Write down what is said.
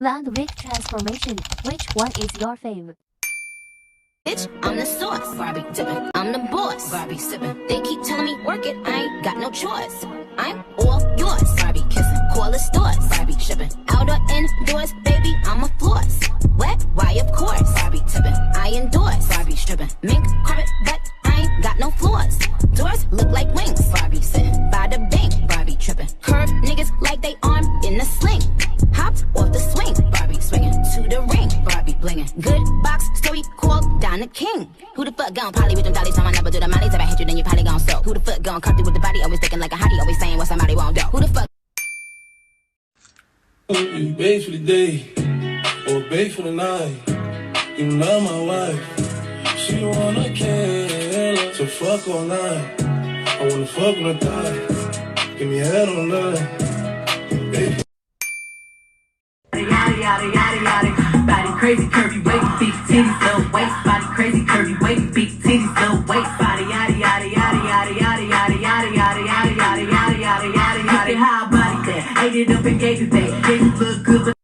Land wig transformation. Which one is your fave? Bitch, I'm the sauce. Barbie tippin'. I'm the boss. Barbie sippin'. They keep telling me work it. I ain't got no choice. I'm all yours. Barbie kissin'. Call the stores. Barbie shippin'. Out or indoors, baby, I'm a floss. Wet? Why, of course. Barbie tippin'. I endorse. Barbie strippin'. Mink carpet, but I ain't got no floors. Doors look like wings. Barbie sittin' by the bank. Barbie trippin'. Curve niggas like they arm in the sling. Hopped off the swing. Barbie swingin' to the ring. Barbie blingin'. Good box story called Don the King. Who the fuck gon' poly with them dollies? Time I never do the mollies. If I hit you, then you probably gon' soak. Who the fuck gon' come through with the body? Always thinking like a hottie. Always saying what somebody won't do. Who the fuck? You bathe for the day, or bathe for the night. You love my wife, she wanna kill, so fuck all night. I wanna fuck with her thigh, give me head on night. Baby. Yada yada yada yada, body crazy curvy wavy, big titties, little waist. Body crazy curvy wavy, big titties, little waist. Body yada yada yada yada yada yada yada yada yada yada yada yada yada yada. High body there, ate it up and gave it back. Gave it look good.